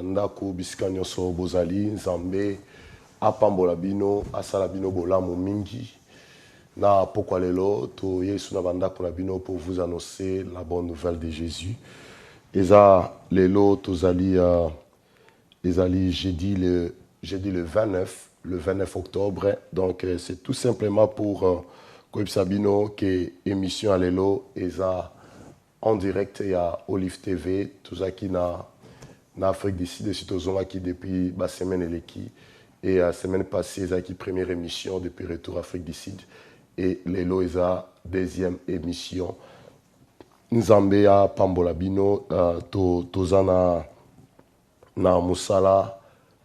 bandako bisika nyonso bozali nzambe apambola bino asala bino bolamu mingi na pokwa lelo to yesu na bandako na bino pour vous annoncer la bonne nouvelle de Jésus. Eza lelo tozali ezali jeudi le 29 octobre, donc c'est tout simplement pour koyebisa bino que émission alelo eza en direct ya Olive TV tozaki na Afrique du Sud et tozongaki depuis la semaine eleki et la semaine passée ezaki première émission depuis retour Afrique du Sud et lelo eza deuxième émission nzambe ya pambola bino tozana na musala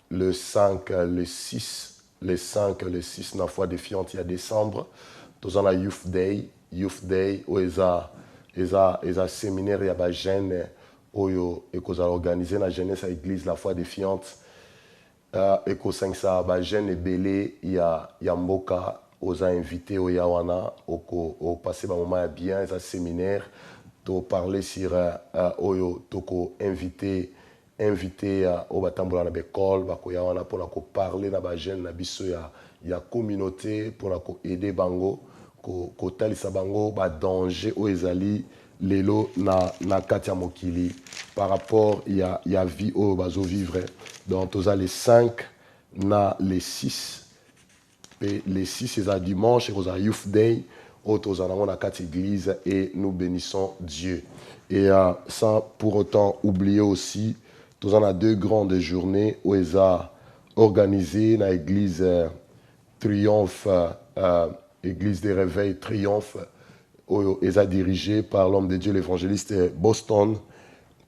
le 5 le 6 na foi défiante il y a décembre tozana Youth Day o eza séminaire ya ba jeune oyo ekozala organisé na jeunesse à église la foi défiante ekosangisa ba jeune ebele ya mboka oza invité oya wana au passer ba moment ya bien eza séminaire to parler sur oyo toko invité au batambola na bekol bakoya wana pona ko parler na ba jeune na biso ya communauté pona ko aider bango ko talisa bango ba danger o ezali lelo na kati ya mokili par rapport ya vie o bazo vivre donc toza les 5 na les 6 et les 6 c'est dimanche et toza Youth Day au toza na kati église et nous bénissons Dieu et sans pour autant oublier aussi toza na deux grandes journées où eza organisé na église Triomphe église des réveils Triomphe est dirigé par l'homme de Dieu, l'évangéliste Boston.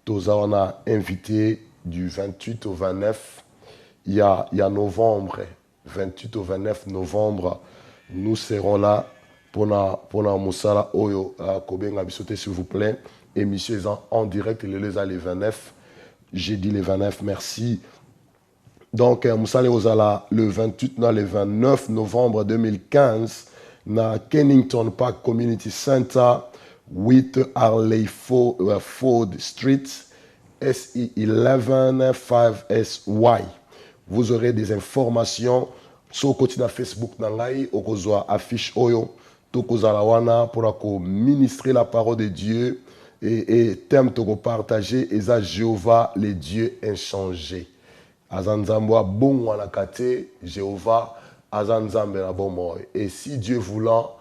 Toza on a invité du 28 au 29. Il y a novembre, 28 au 29 novembre. Nous serons là pour la Moussala Oyo Kobenga Bisote, s'il vous plaît. Émission est en direct les 29. Jeudi les 29, merci. Donc, Moussala Ozala le 28 le 29 novembre 2015. Na Kennington Park Community Center, 8 Harley Ford Street, SE 11 5SY. Vous aurez des informations sur le quotidien Facebook Nangai, okozwa affiche oyo, tokozala wana pour ministrer la parole de Dieu et thème toko partager eza Jéhovah le Dieu inchangé. Azanzamboa bon wana kate Jéhovah Azanzambe na bon. Et si Dieu voulant,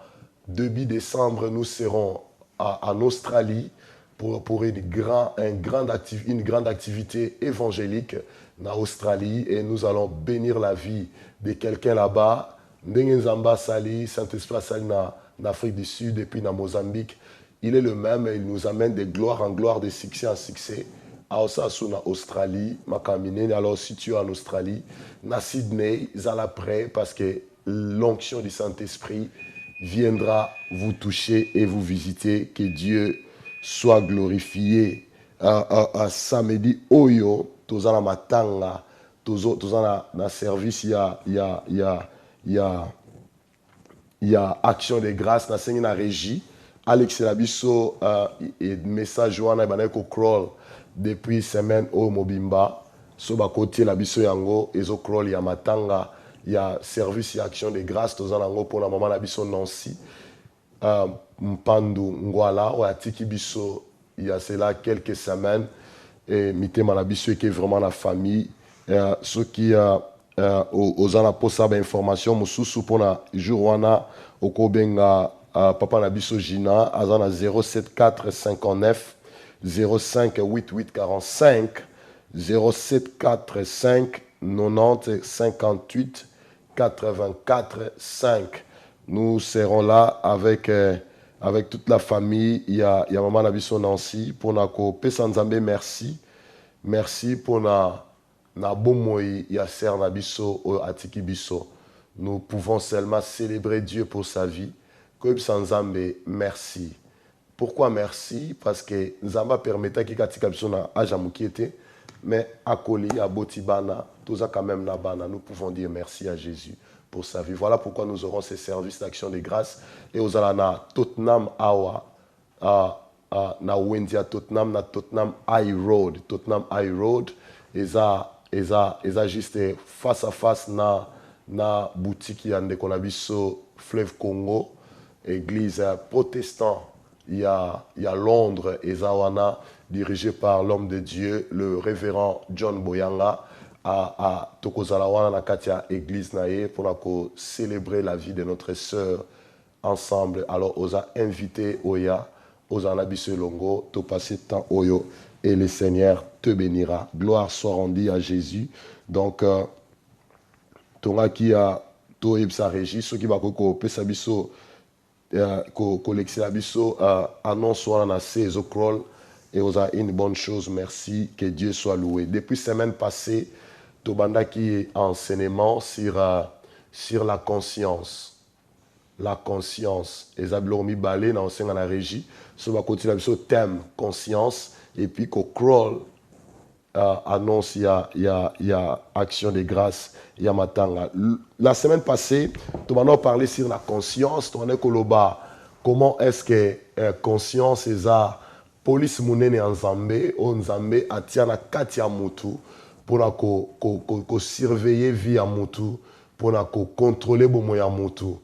début décembre, nous serons en Australie pour une grande activité évangélique en Australie et nous allons bénir la vie de quelqu'un là-bas. Ndengenzamba Sali, Saint-Esprit Sali en Afrique du Sud et puis en Mozambique. Il est le même, il nous amène de gloire en gloire, de succès en succès. À Australie, alors si tu es en Australie, na Sydney, zala prêt parce que l'onction du Saint-Esprit viendra vous toucher et vous visiter. Que Dieu soit glorifié. À samedi, Oyo, tozana matanga, tozana na service, il y a action de grâce, na sengi na régie. Alex Labiso, message wana baneko crawl. Depuis semaine au Mobimba, sur le côté la biso yango, ezo crawl ya matanga, il y a service et action de grâce, tozanango pour la maman la biso Nancy, Mpandu Ngwala, ou atiki biso, il y a cela quelques semaines, et mitema la biso qui est vraiment la famille, ceux qui ozana posa information, mususu pour la jour wana, okobenga papa na biso Gina, azana 07459 05 88 45 07 45 90 58 84 5. Nous serons là avec toute la famille. Il y a maman Nabiso Nancy pour nako Pesanzambe merci. Merci pour na bomoi ya ser Nabiso atiki biso. Nous pouvons seulement célébrer Dieu pour sa vie. Koib Sanzambe merci. Pourquoi merci? Parce que Nzamba permettait qu'il y ait des ajamukiete, mais Akoli, Abotibana, tout ça quand même Nabana, nous pouvons dire merci à Jésus pour sa vie. Voilà pourquoi nous aurons ces services d'action de grâce. Et aux Alana, Tottenham Awa, na Wendia Tottenham, na Tottenham High Road, eza juste face à face na boutique ya ndeko na biso Fleuve Congo, église protestant il y a Londres eza wana dirigé par l'homme de Dieu le révérend John Boyanga à tokozala wana na kati ya église na ye pour célébrer la vie de notre sœur ensemble. Alors osa invité oya osa na biso longo to passer temps oyo et le Seigneur te bénira. Gloire soit rendue à Jésus. Donc tonga ki a to ebsa régi ceux qui va ko pesa biso ko lexela biso annonce wana na ces crawl et osa une bonne chose. Merci, que Dieu soit loué. Depuis semaine passée tobanda ki enseignement sur la conscience. La conscience. Et Zablormi Balé dans enseigne la régie. Ça va continuer avec ce thème conscience. Et puis qu'on crawl annonce il y a action de grâce. Il y a matanga. La semaine passée, tu m'as parlé sur la conscience. Tu m'as dit comment est-ce que conscience est ça police mounene en Zambé ou Nzambé atiana katia mutu pour ko surveiller vie à mutu pour contrôler bomo ya mutu.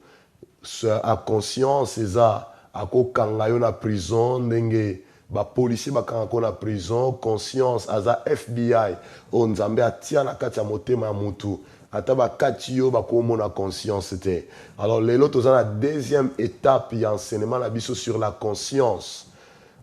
À conscience eza ako kangayo na prison ndenge ba policier ba kangako na prison conscience aza FBI o Nzambe atia na kati ya motema ya mutu ata ba kati yo ba ko mona conscience te. Alors lelo toza na deuxième étape ya enseignement na biso sur la conscience.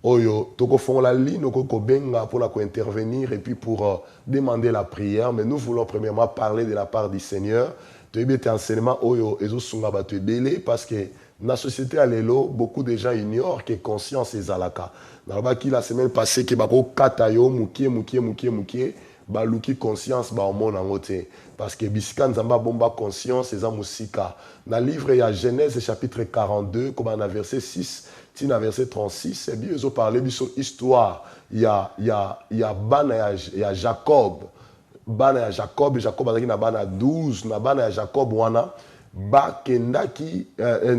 Oyo toko font la ligne ko benga pour intervenir et puis pour demander la prière, mais nous voulons premièrement parler de la part du Seigneur. Tu as enseignement oyo ezosunga batu belé parce que dans la société à l'élo, beaucoup de gens ignorent que conscience est zalaka. Dans la semaine passée que bako katayo mukie baluki conscience ba omona ngote parce que bisika nzamba bomba conscience eza musika. Dans le livre ya Genèse chapitre 42 comme dans verset 6 tina verset 36 et bien ils ont parlé biso histoire il y a bana ya Jacob. Bana ya Jacob azaki na bana 12 na bana ya Jacob wana ba kendaki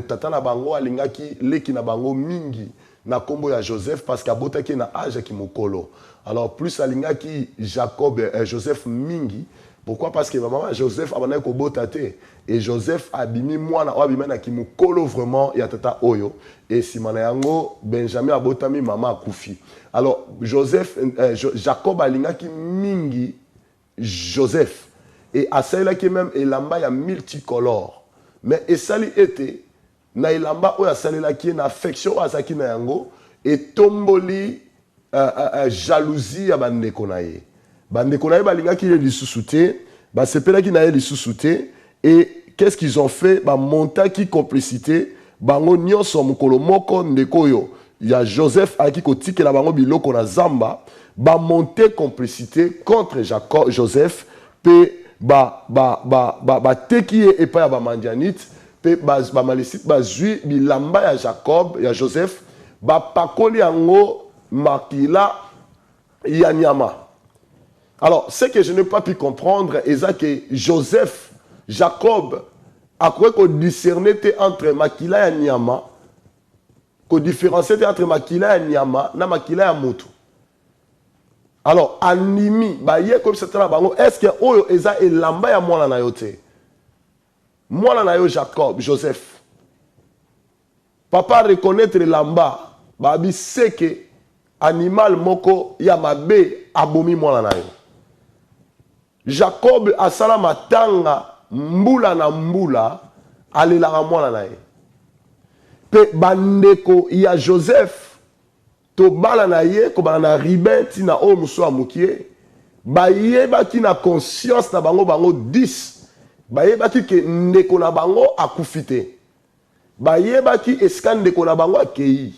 tata na bango alingaki leki na bango mingi na kombo ya Joseph parce qu'abotaki na âge ki mokolo. Alors plus alingaki Joseph mingi. Pourquoi? Parce que maman Joseph abana ko botate et Joseph abimi mwana o abima na ki mokolo vraiment ya tata oyo et simana yango Benjamin abotami mama akufi. Alors Jacob alingaki mingi Joseph et à celle qui même elamba ya multicolore mais esali été na elamba o ya salela ki na affection azaki na yango et tomboli jalousie ya bandeko na ye balinga ki lisusu te ba sepela ki na ye lisusu te et qu'est-ce qu'ils ont fait ba monta ki complicité bango nyonso mokolo moko ndeko yo ya Joseph aki kotikela bango biloko na zamba ba monter complicité contre Joseph pe ba teki et pas ba mandianite pe ba malicite ba zui bilamba ya Jacob ya Joseph ba pakoli yango makila ya nyama. Alors ce que je n'ai pas pu comprendre est que Joseph Jacob a quoi qu'on discernait entre makila ya nyama ko différencier entre makila ya nyama na makila ya mutu. Alors, animi, ba ye comme c'est là bango, est-ce que oyo eza elamba ya mwana na yo te? Mwana na yo Jacob, Joseph. Papa reconnaître elamba, ba bi seke animal moko ya mabe abomi mwana na yo. Jacob asala matanga mbula na mbula alelaka mwana na ye. Pe bandeko ya Joseph to bala na ye ko bala na riben ti na o muso amukie ba ye ba ki na conscience na bango 10 ba ye ba ki ke ndeko na bango akufite ba ye ba ki eskan ndeko na bango akei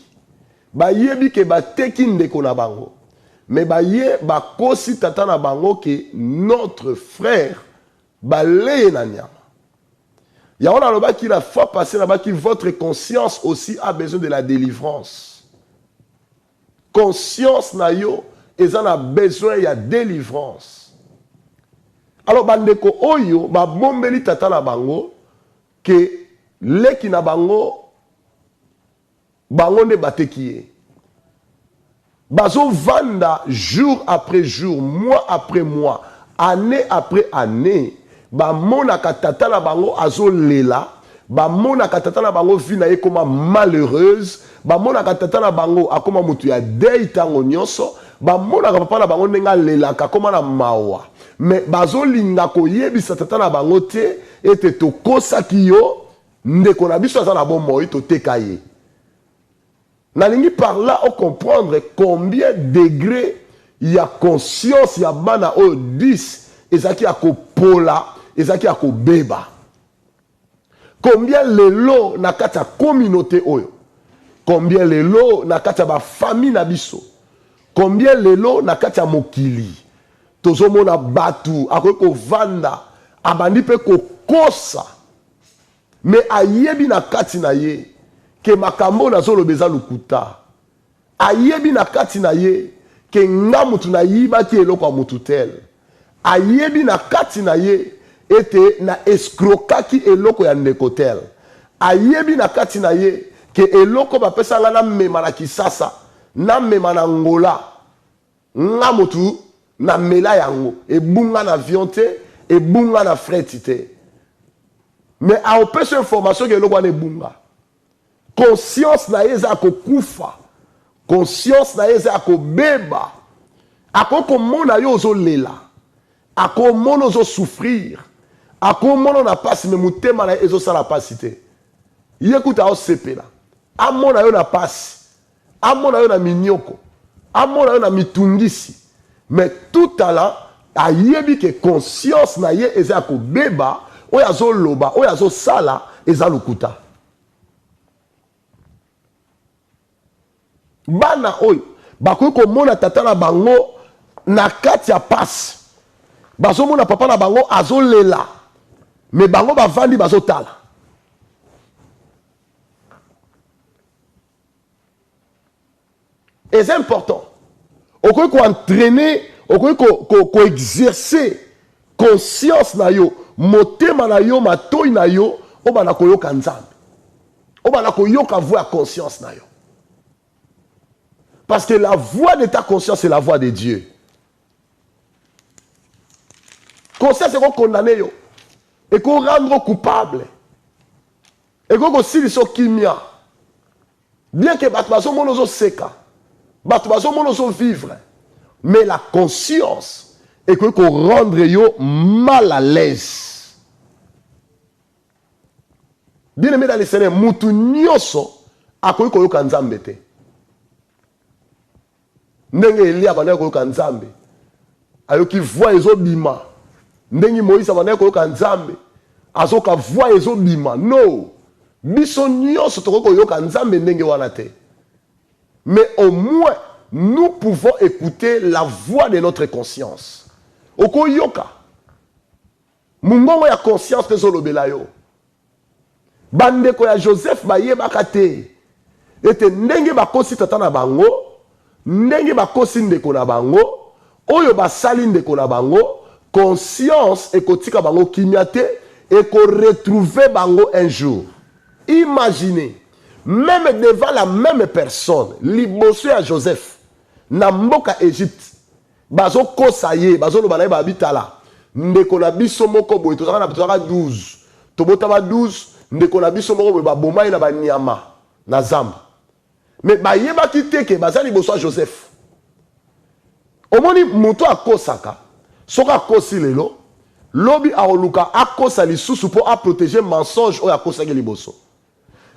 ba ye bi ke ba teki ndeko na bango mais ba ye ba kosi tata na bango ke notre frère ba leye na nyama ya on a lo ba ki la fois passée là ba ki votre conscience aussi a besoin de la délivrance. Conscience na yo, ils en a besoin, il y a délivrance. Alors, bandeko oyo, ba bombeli tata na bango, que leki na bango, bango ne batekiye. bazo vanda jour après jour, mois après mois, année après année, ba mona katata na bango azo lela, ba mona katata na bango vie na ye koma malheureuse, ba mona katata na bango akoma mutu ya deuil tango nyonso, ba mona papa na bango nenga lela koma na mawa. Mais bazo linga ko yebisa tata na bango te ete tokosa kiyo ndeko na biso aza na bon moi to tekaye. Nalingi par là on comprendre combien degré il y a conscience ya bana o 10 ezaki akopola ezaki akobeba. Combien lelo na kati ya communauté oyo. Combien lelo na kati ya ba famille na biso. Combien lelo na kati ya mokili. Tozomona batu akoki kovanda abandi pe kokosa. Mais ayebi na kati na ye ke makambo nazoloba eza lukuta. Ayebi na kati na ye ke nga mutu na yibaki eloko ya mutu tel. Ayebi na kati na ye ete na eskrokaki eloko ya ndeko tel. Ayebi na kati na ye ke eloko bapesa nga na mema na Kisasa, na mema na Angola, nga mutu na mela yango, ebunga na avion te, ebunga na freti te. Mais a opesa information ke eloko wana ebunga. Conscience na ye eza akokufa. Conscience na ye eza akobeba. Akokomona yo ozolela. Akomona ozo souffrir. Akomona na pasi me mutema na ezo sala pasi te. Yekuta osepela. Amona yo na pasi. Amona yo na minyoko. Amona yo na mitungisi. Mais tout à l'heure, ayebi ke conscience na ye eza akobeba, oyo azoloba, oyo azosala eza lukuta. Bana oyo bakoki komona tata na bango na kati ya pasi. Bazomona papa na bango azolela. Mais bango bavandi bazotala. Et c'est important. Okoki ko entraîner, okoki ko exercer conscience na yo, motema na yo, matoi na yo, obana koyoka nzambe. Obana koyoka voix à conscience na yo. Parce que la voix de ta conscience c'est la voix de Dieu. Conscience c'est qu'on condamne yo. Et qu'on rendre coupable. Et qu'on silso kimia. Bien que batbazo monozo seka. Batbazo monozo vivre. Mais la conscience est qu'on rendre yo mal à l'aise. Bien aimé dans les Seigneur, mutu nyoso akoyi koyoka nzambe te. Ndenge Elia bana koyoka nzambe. Ayoki voix ezobima. Ndenge Moïse bana koyoka nzambe. Azoka voix ezobima. No. Biso nyoso tokoyoka nzambe ndenge wana te. Mais au moins nous pouvons écouter la voix de notre conscience. Okoyoka. Mungongo ya conscience tezolobela yo. Bandeko ya Joseph bayebaka te. Ete ndenge bakosi tata na bango, ndenge bakosi ndeko na bango, oyo basali ndeko na bango, conscience ekotika bango kimia te, eko retrouver bango un jour. Imaginez, même devant la même personne, liboso ya Joseph, na mboka Égypte, bazo kosaye, bazo lobana ba bitala, ndeko na biso moko boye, tozaka na 12, tobota ba 12, ndeko na biso moko boye ba bomai na ba nyama, na zamba. Mais bayeba kiteke bazali liboso ya Joseph. Omoni muto akosaka, soka kosi lelo, lobi aoluka akosa lisusu po a protéger mensonge o akosa ke liboso.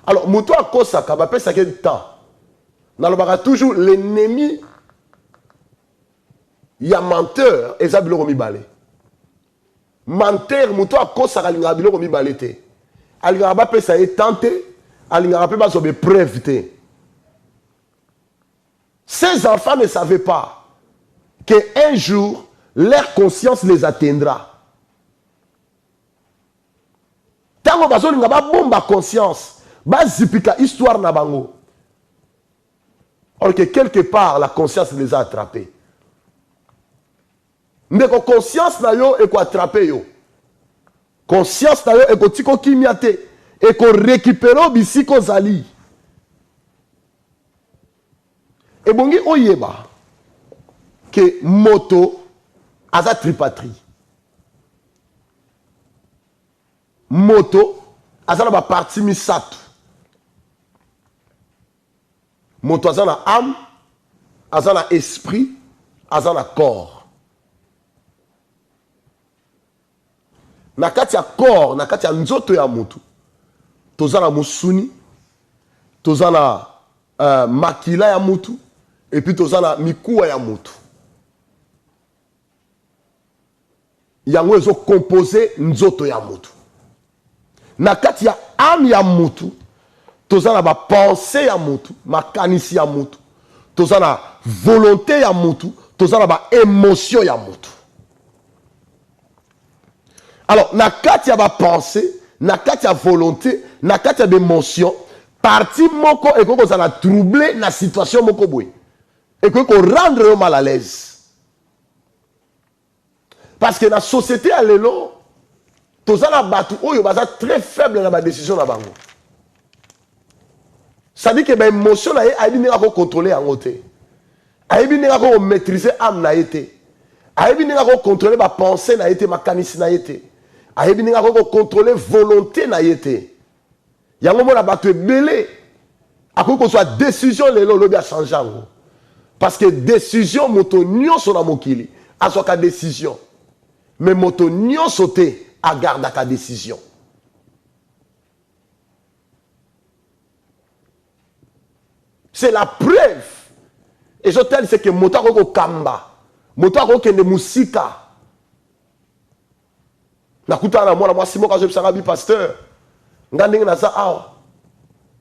Alors muto akosaka ba pesa ke temps. Nalobaka toujours l'ennemi ya menteur eza biloko mibale. Menteur muto akosaka linga biloko mibale te. Alinga ba pesa e tenter, alinga pe ba so be preuve te. Ces enfants ne savaient pas qu'un jour, leur conscience les atteindra. Tango bazo linga ba bomba conscience, ba zipika histoire na bango. Alors que quelque part, la conscience les a attrapés. Ndeko conscience na yo eko attraper yo. Conscience na yo eko tiko kimiate, eko récupérer bisiko zali. Et bongi oyeba que moto aza tripatrie. Moto aza na ba partie misato. Moto aza na âme, aza na esprit, aza na corps. Na kati ya corps, na kati ya nzoto ya moto, toza na musuni, toza na makila ya moto, et puis toza na mikuwa ya moto. Yango ezo composé nzoto ya moto. Na kati ya âme ya moto, toza na ba pensée ya moto, makanisi ya moto, toza na volonté ya moto, toza na ba émotion ya moto. Alors, na kati ya ba pensée, na kati ya volonté, na kati ya émotion, parti moko ekoko za na troubler na situation moko boye. Ekoko rendre yo mal à l'aise. Parce que na société à lelo, toza na batu oyo baza très faible na ba décision na bango. Ça dit que ba émotion na ye aibi ninga ko contrôler yango te. Aibi ninga ko maîtriser âme na ye te. Aibi ninga ko contrôler ba pensée na ye te, makanisi na ye te. Aibi ninga ko contrôler volonté na ye te. Yango mona batu ebele ako ko soit décision lelo lobi a changer yango. Parce que décision moto nyonso na mokili aso ka décision. Mais moto nyonso te a garde ta décision. C'est la preuve. Et je telle c'est que moto ko kamba. Moto ko kende musika. Nakuta na mwana mwasi moka je psanga bi pasteur. Ngandinga na za awa.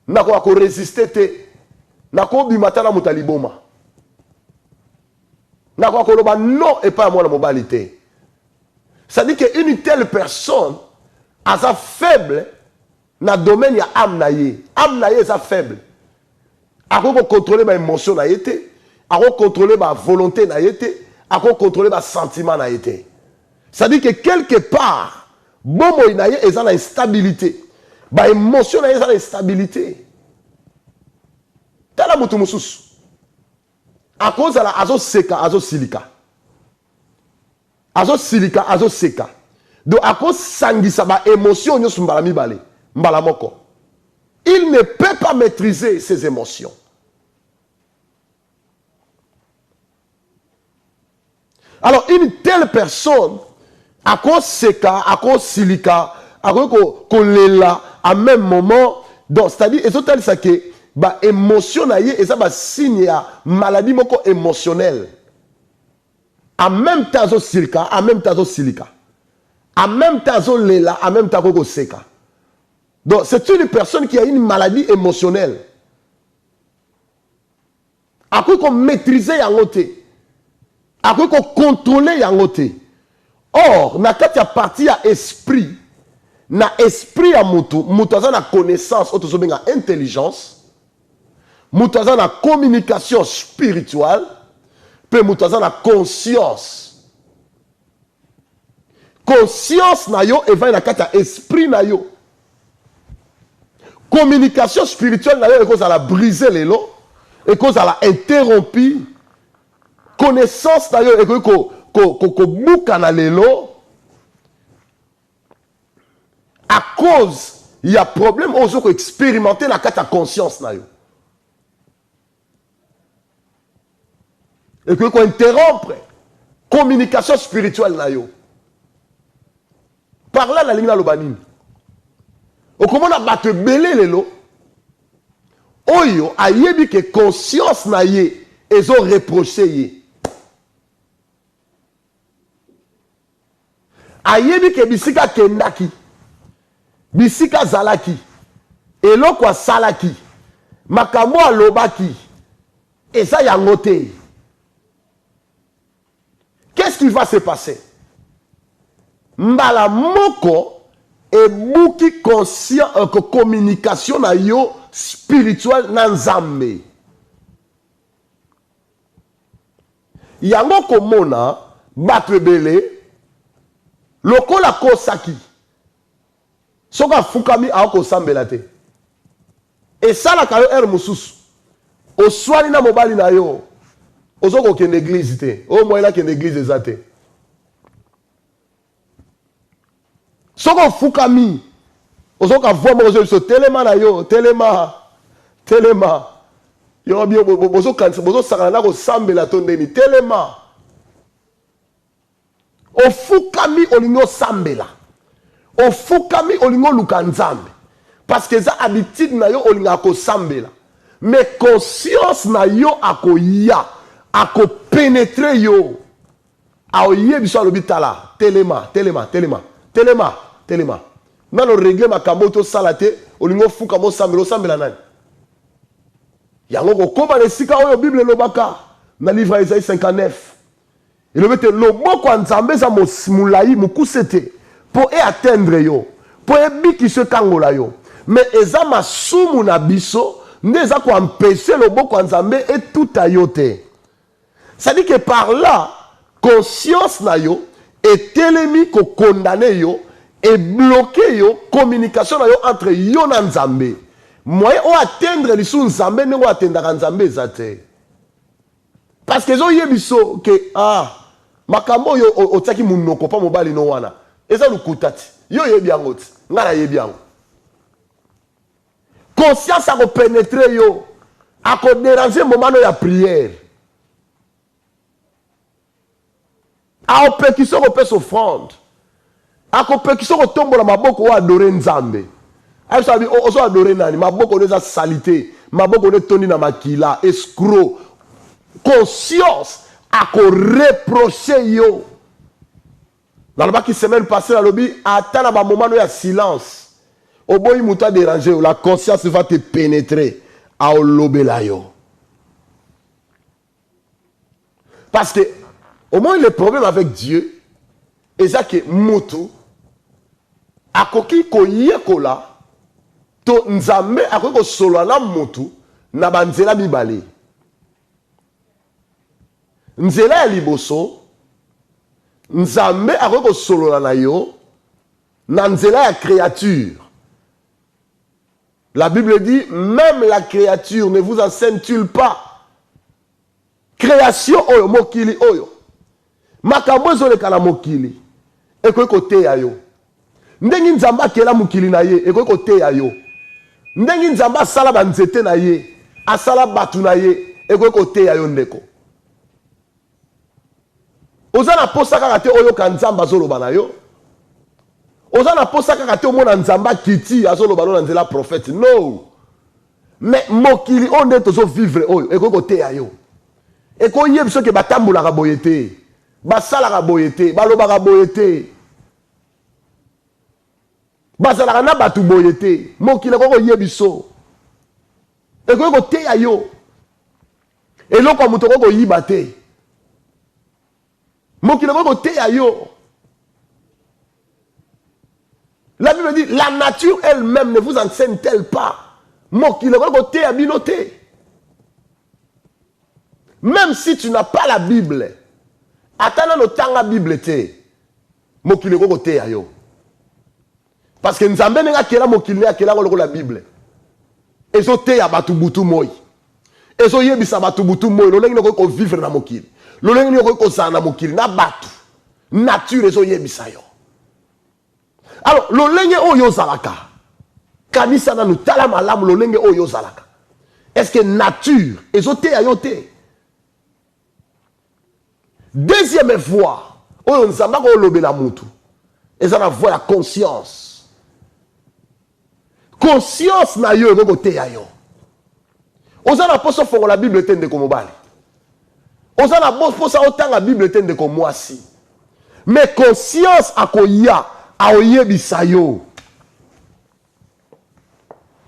Nako ko résister te. Nako bimata na mutaliboma. Nako ko loba non et pas mwana mobalité. Ça dit qu'une telle personne a sa faible na domaine ya âme na ye. Âme na ye sa faible. A ko contrôler ma émotion na yete, a ko contrôler ma volonté na yete, a ko contrôler ma sentiment na yete. Ça dit que quelque part bomo na ye eza na instabilité. Ba émotion na ye eza na instabilité. Tala mutu mususu. A cause la azo seka, azo silika. Azo silika, azo seka. Donc à cause sangisa ba émotion nyo sumbala mibale, mbala moko. Il ne peut pas maîtriser ses émotions. Alors une telle personne à cause seka, à cause silika, à cause kolela à même moment, donc c'est-à-dire et ça que ba émotion na ye et ça ba signe ya maladie moko émotionnelle. En même temps zo silika, en même temps zo silika. En même temps zo lela, en même temps ko seka. Donc c'est une personne qui a une maladie émotionnelle. À quoi qu'on maîtriser yango te. À quoi qu'on contrôler yango te. Or, na kati ya partie ya esprit, na esprit ya mutu, mutu aza na connaissance, auto so benga intelligence, mutu aza na communication spirituelle, pe mutu aza na conscience. Conscience na yo eva na kati ya esprit na yo. Communication spirituelle na yo e cause à la briser les lots, e cause à la interrompu. Connaissance na yo e ko buka na lelo à cause il y a problème ozo ko expérimenter na kati ya conscience na yo. Et que ko interrompre communication spirituelle na yo. Par là la ligne na lobanini. Okomona bato belé lelo oyo ayebi que conscience na ye ezo reprocher ye. Ayebi que bisika kendaki, bisika zalaki, eloko salaki, makambo alobaki, et ça yango te. Qu'est-ce qui va se passer? Mbala moko et bouki conscient que communication na yo spirituelle na nzambe. Yango komona bato belé lokola kosaki soka fukami ako sambela te. Et ça la kayo er mususu oswani na mobali na yo ozoko ke l'église te o moyela ke l'église ezate soko fukami ozoko voir mo zo telema na yo telema yo bio bozo kanisa bozo sakana ko sambela to ndeni telema ofukami olingo sambela ofukami olingo luka nzambe parce que ça habitude na yo olinga ko sambela mais conscience na yo akoya ako pénétrer yo aoye biso alobi tala telema nano régler makambo to salate olingo fuka mo sambela nani yango kokoma nesika oyo Bible lobaka na livre Isaïe 59 elobete loboko ya nzambe eza molai mokuse te po atteindre yo po ebikisa ekangola yo mais eza masumu na biso nde eza koempêche loboko ya nzambe etuta yo te. C'est-à-dire que par là conscience na yo etelemi kokondane yo et bloqué yo communication na yo entre yo na nzambe moyen o atteindre lisu nzambe ndenge atendaka nzambe eza te parce que ezoyebiso ke makambo yo otiaki munoko pa mobali no wana eza lukuta ti yo yebi yango ti nga na yebi yango conscience akopénétre yo akodéranger momano ya prière aopekisa kopesa offrande akopekisa kotombola maboko o adore nzambe ayisabi ozo adore nani maboko neza salité maboko ne tondi na makila escroc conscience ako reprocher yo nalobaki semaine passée nalobi ata na bamomano ya silence oboyi muta déranger yo la conscience va te pénétrer aolobela yo parce que au moins le problème avec Dieu est ça que mutu akoki koyekola to nzambe akoki kosolola na mutu na banzela mibale nzela ya liboso nzambe akoki kosolola na yo na nzela ya créature. La Bible dit même la créature ne vous enseigne-t-il pas création oyo mokili oyo makambo ezoleka na mokili ekoki koteya yo ndenge nzambe akela mokili na ye ekoki koteya yo ndenge nzambe asala banzete na ye asala batu na ye ekoki koteya yo ndeko oza na posa kaka te oyoka nzambe azoloba na yo oza na posa kaka te omona nzambe akiti azoloba no na nzela prophète no mais mokili oyo nde tozovivre oyo ekoki koteya yo ekoki yebi soki batambolaka boye te basalaka boye te balobaka boye te bazalaka na batu boye te mokili ekoki koyebi so ekoki koteya yo eloko ya moto ekoki koyiba te mokili ekoki koteya yo. La Bible dit la nature elle-même ne vous enseigne-t-elle pas mokili ekoki koteya bino te. Même si tu n'as pas la Bible, attends notanga Bible te, mokili ekoki koteya yo. Parce que nzambe nenga kela mokili ne akela ngolo la Bible. Ezo teya batu butu moi. Ezo yebisa batu butu moi, lo lengi noko ko vivre na mokili. Lo lengi noko ko sa na mokili na batu. Nature ezo yebisa yo. Alors, lo lengi oyo zalaka. Kanisa na nutala malamu lo lengi oyo zalaka. Est-ce que nature ezo teya yo te? Deuxième voie, oyo nzamba ko lobela mutu. Eza na voie la conscience. Conscience na yo eko te ya yo. Oza na poso fongo la Bible tende ko mobali. Oza na poso otanga Bible tende ko mwasi. Mais conscience akoya aoyebisa yo.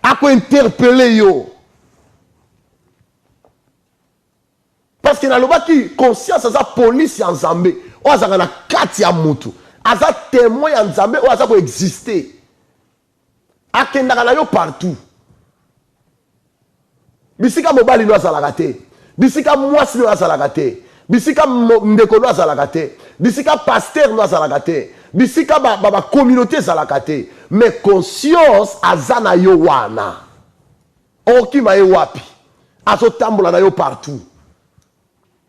Ako interpeller yo. Parce que na lobaki conscience aza police ya nzambe. O aza na kati ya mutu. Aza témoin ya nzambe o aza ko exister. Akendaka na yo partout. Bisika mobali no azalaka te. Bisika mwasi no azalaka te. Bisika ndeko no azalaka te. Bisika pasteur no azalaka te. Bisika ba communauté azalaka te. Mais conscience azana yo wana. Okima ye wapi. azotambola na yo partout.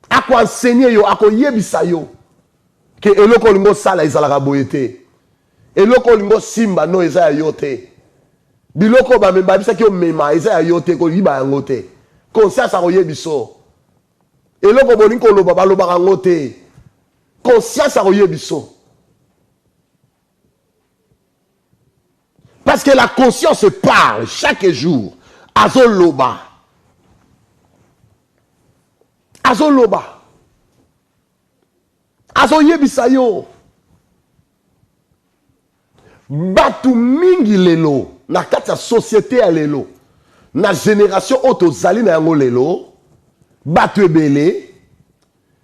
Ako enseigner yo, ako yebisa yo. Que eloko lingo sala ezalaka boye te. Eloko lingo simba no eza ya yo te. Biloko ba membabisa ki yo mema eza ya yo te ko liba yango te. Conscience ako yebiso. Eloko bolingo loba baloba yango te. Conscience ako yebiso. Parce que la conscience parle chaque jour. Azoloba. Azoloba. Azoyebisa yo. Batu mingi lelo. Na kati ya société ya lelo. Na génération otozali na yango lelo. Batu ebele.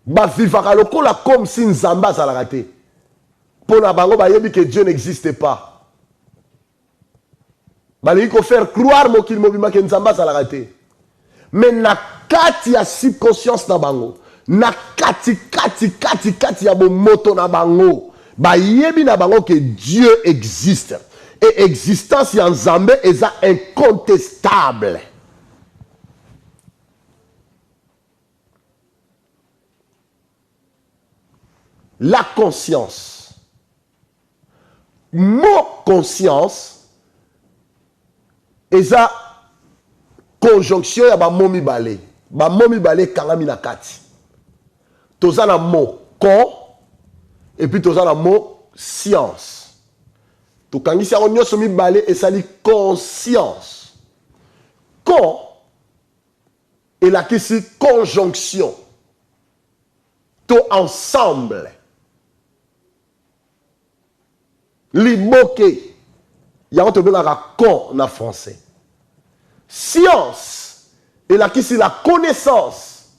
Ba vivaka lokola comme si Nzamba azalaka te. Pona bango bayebi que Dieu n'existe pas. Il faut faire croire qu'il mobima que Nzamba azalaka te. Mais na kati ya subconscience na bango. Na kati ya bo moto na bango. Ba yebi na bango que Dieu existe. Et existence ya Nzambe est incontestable. La conscience. Mot conscience. Eza conjonction ya ba momi balé. Ba momi balé kangami na kati. Toza na mot corps et puis toza na mot science. To kangisi ya nyonso mi balé esali conscience. Corps et la kisi conjonction. To ensemble. Liboke. Il y a un truc corps en français. Science. Et là, qui c'est la connaissance.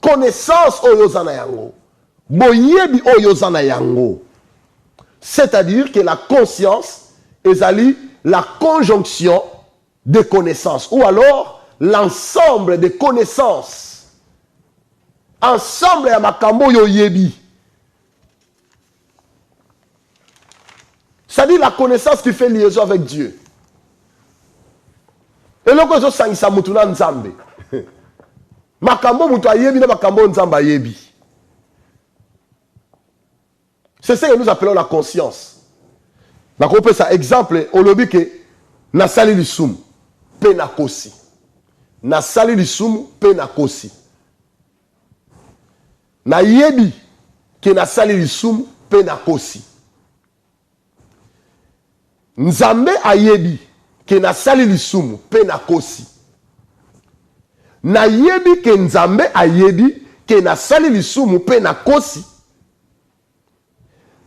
Connaissance oyozana yango. Boyebi oyozana yango. C'est-à-dire que la conscience est la conjonction des connaissances. Ou alors l'ensemble des connaissances. Ensemble ya makambo yoyebi. C'est-à-dire la connaissance qui fait liaison avec Dieu. Et là, quand on sangisa mutuna nzambe. Makambo mutu ayebi na makambo nzamba ayebi. C'est ça que nous appelons la conscience. Donc on peut ça exemple olobi ke na sali lisumu pe na kosi. Na sali lisumu pe na kosi. Na yebi ke na sali lisumu pe na kosi. Nzambe ayebi ke na sali lisumu pe na kosi. Na yebi ke Nzambe ayebi ke na sali lisumu pe na kosi.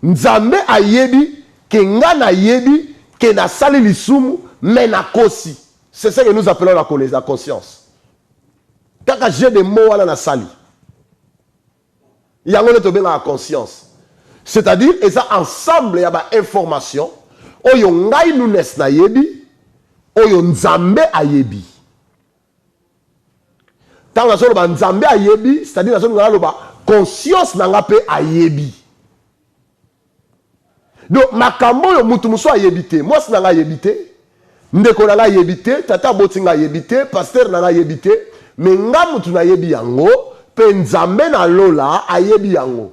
Nzambe ayebi ke nga na yebi ke na sali lisumu me na kosi. C'est ça que nous appelons la conscience. Kaka j'ai des mots wala na sali. Yango ne tobe la conscience. C'est-à-dire eza ensemble ya ba information. Oyo ngai nunes na yebi, oyo Nzambe ayebi. Tant na solo ba Nzambe ayebi, c'est-à-dire na solo ngala loba conscience na nga pe ayebi. Donc makambo yo mutu muso ayebi te, moi na nga ayebi te, ndeko na nga ayebi te, tata boti nga ayebi te, pasteur na nga ayebi te, mais nga mutu na yebi yango, pe Nzambe na lola ayebi yango.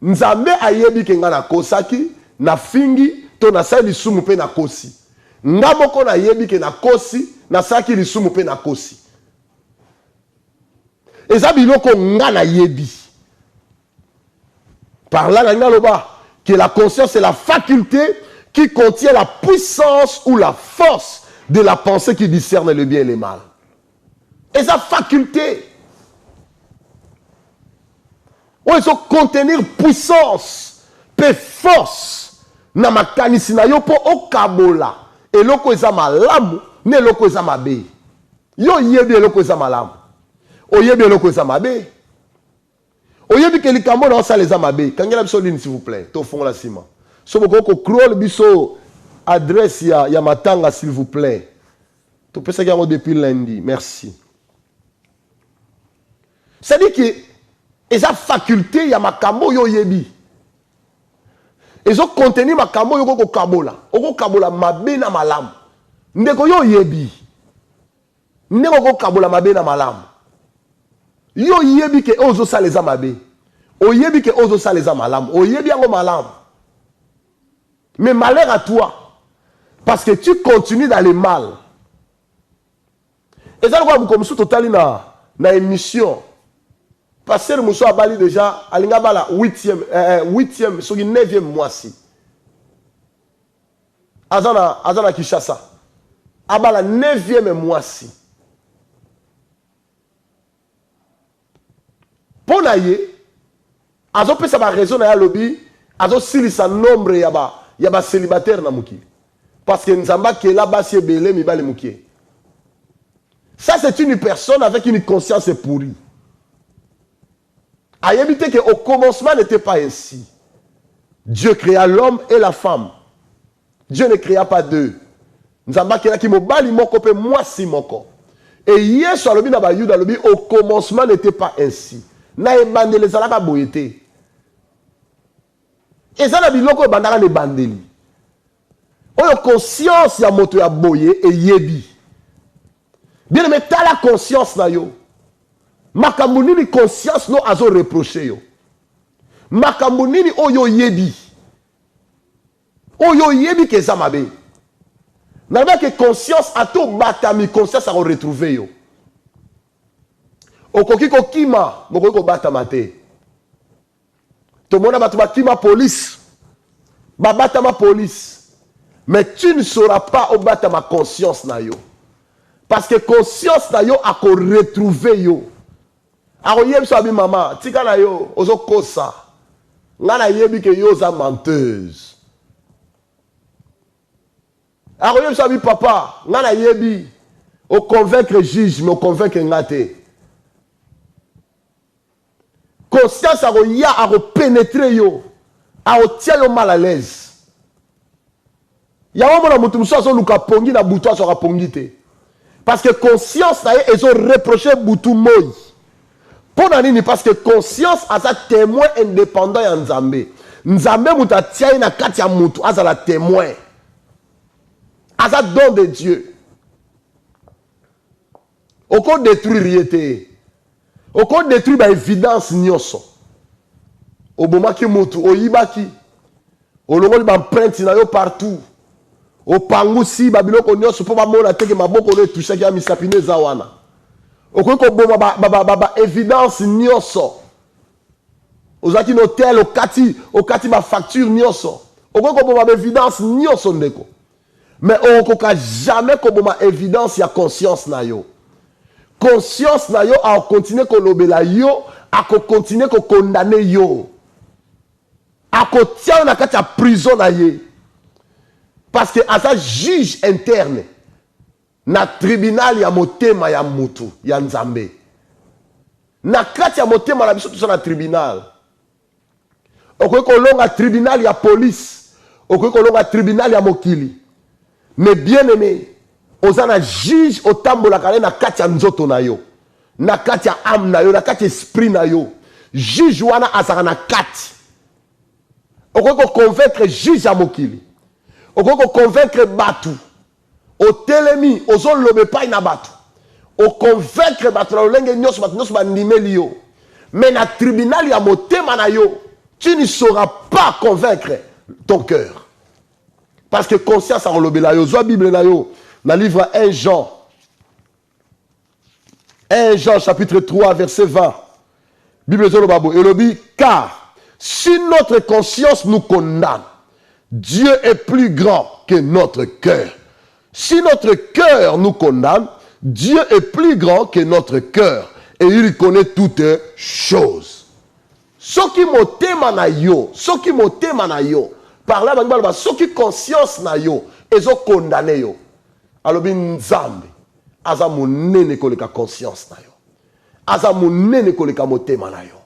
Nzambe ayebi ke nga na kosaki, na fingi, to na sali lisumu pe na kosi. Nga moko na yebi ke na kosi, na saki lisumu pe na kosi. Eza biloko nga na yebi. Par là, na loba, que la conscience est la faculté qui contient la puissance ou la force de la pensée qui discerne le bien et le mal. Eza faculté. Ou ils ont contenir puissance, pe force. Na makanisi na yo po okabola eloko eza malamu ne eloko eza mabe. Yo yebi eloko eza malamu. Oyebi eloko eza mabe. Oyebi ke likambo na osala eza mabe. Kangela biso ligne s'il vous plaît. To fond la ciment. So boko crawl biso adresse ya matanga s'il vous plaît. To pesa yango depuis lundi. Merci. C'est-à-dire que eza faculté ya makambo yo yebi. Ils ont contenu makambo yoko kabola. Oko kabola mabe na malamu. ndeko yo yebi ndeko ko kabola mabe na malamu yo yebi ke ozo saleza mabe o yebi ke ozo saleza malamu o yebi yango malamu mais malheur à toi parce que tu continues dans le mal et ça quoi vous comme sous total na émission parce que Mousso a bali déjà alinga bala 8e sur 9e mois si azana Kinshasa abala 9e mois si pour naie azo pesa ba raison na ya lobby azo silisa nombre ya ba célibataire na muki parce que nzamba ke la basi ebele mi bali muki ça c'est une personne avec une conscience pourrie a évité que au commencement n'était pas ainsi. Dieu créa l'homme et la femme. Dieu ne créa pas deux. Nzamba kela ki mobali moko pe mwasi moko. Et Yesu alobi na ba Yuda alobi au commencement n'était pas ainsi. Na ebandele zalaka boyete. Et ça na biloko bandaka ne bandeli. Oyo conscience ya moto ya boye et yebi. Bien aimé, t'as la conscience na yo. Makambo nini conscience no azo reproché yo. Makambo nini oyo yebi. Oyo yebi ke za mabe. Nalba que conscience a to batami conscience a retrouver yo. Okoki ko kima, mokoki ko batama te. To mona batu ba kima police. Ba batama police. Mais tu ne sauras pas au batama conscience na yo. Parce que conscience na yo a ko retrouver yo. Ako yebi so abi mama, tika na yo, ozo kosa. Nga na yebi ke yo za menteuse. Ako yebi so abi papa, nga na yebi, o convaincre juge, mais o convaincre ngate. Conscience ako ya, ako pénétrer yo, ako tia yo mal à l'aise. Ya wamo na mutu muso aso luka pongi na butu aso pongi te. Parce que conscience na ye, ezo reproché butu moi. Parce que conscience a sa témoin indépendant ya Nzambe. Nzambe muta tia na kati ya mutu a la témoin. A sa don de Dieu. Oko détruire riete. Oko détruire ba évidence nyonso. Obomaki mutu oyibaki. Olongoli ba empreinte na yo partout. Opangusi babiloko nyonso po ba mona teke maboko no toucher ki ya misapine za wana. Okoko boma ba évidence nyonso. Ozaki notel okati ba facture nyonso. Okoko boma ba évidence nyonso ndeko. Mais okoka jamais ko boma évidence ya conscience na yo. Conscience na yo a continuer ko lobela yo, a ko continuer ko condamner yo. A ko tia na kati ya prison na ye. Parce que à sa juge interne na tribunal ya motema ya mutu ya Nzambe. Na kati ya motema na biso tout ça na tribunal. Okoki kolonga tribunal ya police. Okoki kolonga tribunal ya mokili. Mais bien aimé, ozana juge otambola kale na kati ya nzoto na yo. Na kati ya âme na yo, na kati ya esprit na yo. Juge wana azaka na kati. Okoki convaincre juge ya mokili. Okoki convaincre batu. Au telemi, ozo lobe pa ina batu. Au convaincre batu na lolenge nyonso batu nyonso bandimeli yo. Mais na tribunal ya motema na yo, tu ne sauras pas convaincre ton cœur. Parce que conscience a lobe la yo. Zwa Bible na yo, na livre 1 Jean. 1 Jean chapitre 3 verset 20. Bible zolobabo elobi car si notre conscience nous condamne, Dieu est plus grand que notre cœur. Si notre cœur nous condamne, Dieu est plus grand que notre cœur et il connaît toutes choses. Ce qui motema na yo, par là, ce qui conscience na yo, ezo condamné yo. Alobi Nzambe, aza monene koleka conscience na yo. Aza monene koleka motema na yo.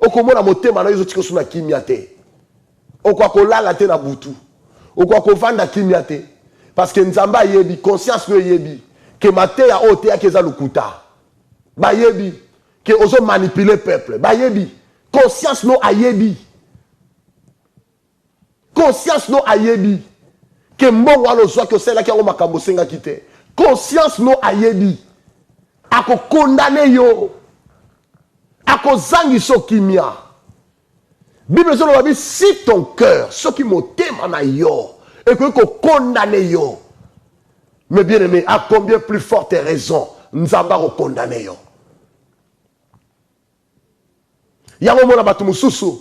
Okomona motema na yo ezo tiko suna kimia te. Okwa kolala te na butu. Okwa kovanda kimia te. Parce que Nzamba yebi, conscience no yebi, que mate ya ote ya keza lukuta. Ba yebi, que ozo manipuler peuple. Ba yebi, conscience no ayebi. Conscience no ayebi. que mbongo alozwa que c'est là qui a makambo senga kite. Conscience no ayebi. Ako condamné yo. Ako zangi so kimia. Bible dit si ton cœur, ce qui m'otime en yo, et que condamné yo. Mais bien aimé, à combien plus forte raison nous avons condamné yo. Yango mona batu mususu.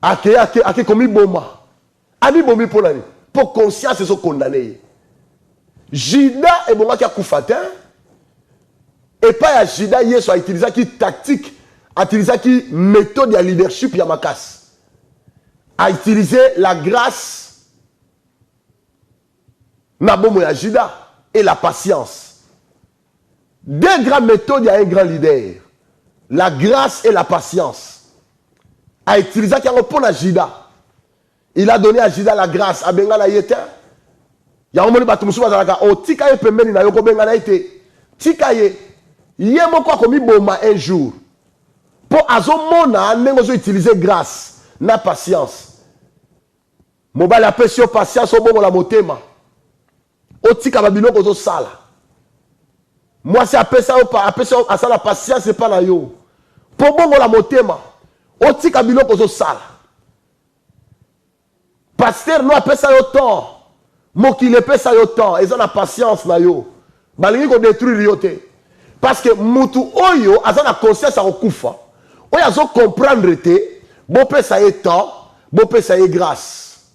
Ake komi boma. Ami bomi pour l'année. Pour conscience ils sont condamnés. Jida et bonga qui a koufatin. Et pas à Jida Yesu a utilisé qui tactique, a utilisé qui méthode de leadership yamakas. A utilisé la grâce nabomo ya Jida et la patience. Deux grandes méthodes, il y a un grand leader. La grâce et la patience. A utilisé qui a répondu à Jida. Il a donné à Jida la grâce. A Bengala yete. Il y a un moment où il a dit oh tika ye pembeni na yoko Bengala yete. Tika ye. Yemo kwa komi boma un jour. Pour azomona nengozo utiliser grâce na patience. Mobile appelle patience au bon la motema. O tika babilo kozo sala. Moi c'est appelle ça à ça la patience c'est pas na yo. Pour bon la motema. O tika bilo kozo sala. Pasteur no appelle ça au temps. Mokile appelle ça au temps. Ils ont la patience na yo. Balingi ko détruire yo te. Parce que mutu oyo a la conscience à okufa. Oyo azo comprendre te, bon peut ça y est temps, bon peut ça y est grâce.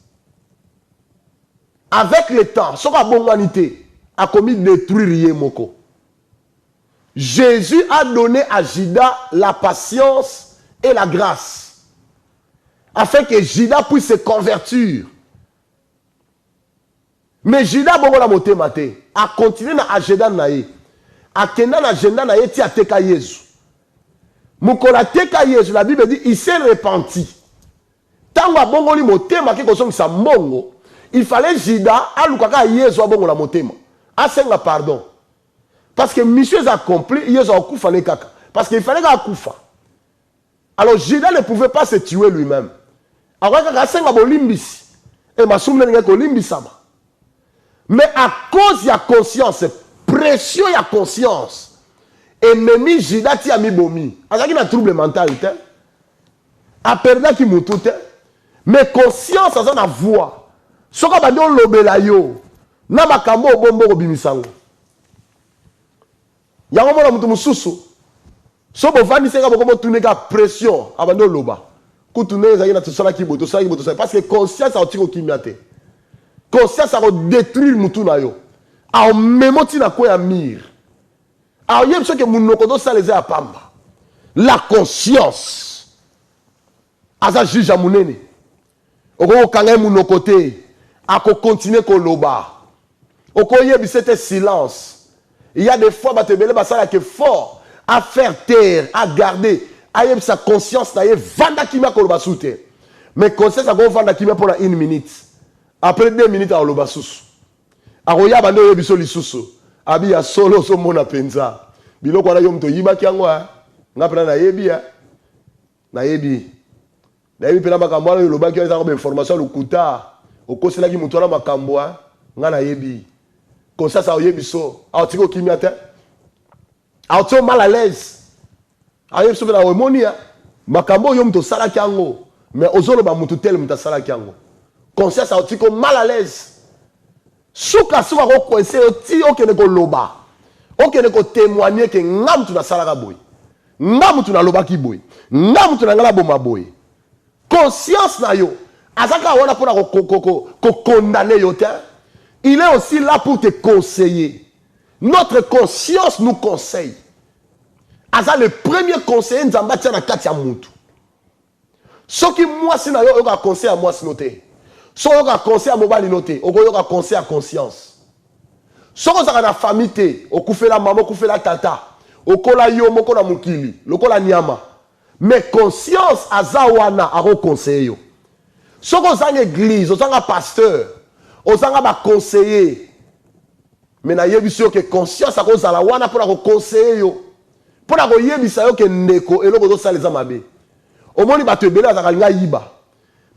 Avec le temps, ce que bon humanité a commis détruire moko. Jésus a donné à Jida la patience et la grâce. Afin que Jida puisse se convertir. Mais Jida bon la moté maté a continué na agenda naïe. Akenda na agenda na yeti ateka Yesu. Mukola teka Yesu, la Bible dit il s'est repenti. Tango abongoli motema ke kosongi sa mbongo, il fallait Jida alukaka Yesu abongo la motema. Asenga pardon. Parce que monsieur a accompli, Yesu a kufa ne kaka. Parce qu'il fallait qu'il kufa. Alors Jida ne pouvait pas se tuer lui-même. Alors kaka asenga bolimbisi. Et masumne ngeko limbisama. Mais à cause de la conscience, pression et la conscience. Et même Jida ti ami bomi. Azaki na trouble mental te. A perda ki mutu te. Mais conscience aza na voix. Soka bandi on lobela yo. Na makambo bombo ko bimisango. Yango mona mutu mususu. So bo vandi senga boko tune ka pression abandi loba. Kutune ezaki na tsala ki boto, tsala ki boto parce que conscience a otiko kimiate. Conscience a détruire mutu na yo. A memoti na ko ya mire. Alors, il y a ce que mon ça les a pamba. La conscience. Asa juge à mon nene. Oko kangé mon côté. Ako continuer ko loba. Oko yebi c'était silence. Il y a des fois te belé basala que fort à faire taire, à garder. Ayeb sa conscience na ye vanda kimia ko loba soute. Mais conscience a go vanda kimia pour 1 minute. Après 2 minutes à loba sous. Aroya bando yebi so lisusu. Abi ya solo so mona penza. Biloko na yo mto yiba kiango ngapena na yebi ya. Na yebi. Na yebi pena makambo yo lobaki yo za information lukuta. Okosela ki mutu na makambo nga na yebi. Comme ça oyebi so. Aotiko kimia te. Aotiko mal à l'aise. Ayebi so na wemonia. Makambo yo mto sala kiango. Mais ozolo ba mutu tel mta sala kiango. Conscience aotiko mal à l'aise. Souka souka ko coincé ti okene ko loba. Okene ko témoigner que ngam tu na salaka boy. Ngam tu na loba ki boy. Ngam tu na ngala boma boy. Conscience na yo. Azaka wana pona ko condamner yo te. Il est aussi là pour te conseiller. Notre conscience nous conseille. Aza le premier conseiller nzamba tia na kati ya mutu. Soki moi si na yo yo ka conseiller à moi si noté. So yo ka conseil à mobali noté, oko yo ka conseil à conscience. So ko saka na famille te, okufela maman, okufela tata, okola yo moko na mukili, lokola nyama. Mais conscience azawana ako conseiller yo. So ko sanga église, osanga pasteur, osanga ba conseiller. Mais na yebiso que conscience ako zala wana pour ko conseiller yo. Pour ko yebisa yo ke ndeko eloko zo saleza mabe. Omoni ba te bela zaka nga yiba.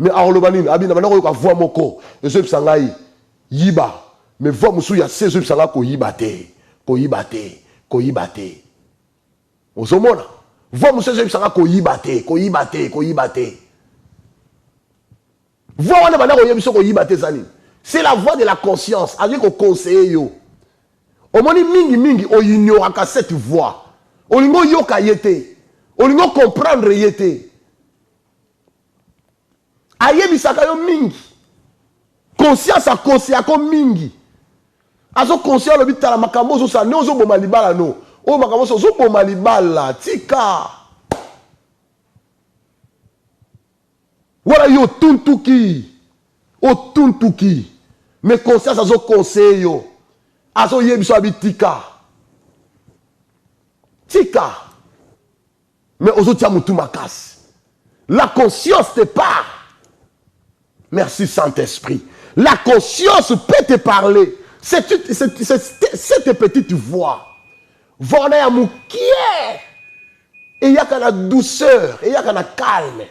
Mais Arolobanine, Abina, maintenant, on voit mon corps. Et je suis yiba. Mais voix moussou, il y a 16 jours, ça ko yibate. Ko yibate. Ko yibate. On se mona. Voix moussou, ça ko yibate. Ko yibate. Ko yibate. Voix on a maintenant ko yibate zani. C'est la voix de la conscience. Avec au conseiller yo. Au moni mingi mingi, o ignoraka cette voix. O lingo yoka yete. O lingo comprendre yete. Ayebisaka yo mingi. Conscience a conscience comme mingi. Azo conscience le bitala makambo zo sa ne ozo boma libala no. O makambo zo boma libala tika. Wala yo tuntuki. O tuntuki. Mais conscience azo conseil yo. Azo yebiso abitika. Tika. Mais ozo tia mutu makas. La conscience te parle. Merci Saint-Esprit. La conscience peut te parler. Cette petite voix. Voix à moukier. Et il y a qu'à la douceur. Et il y a qu'à la calme.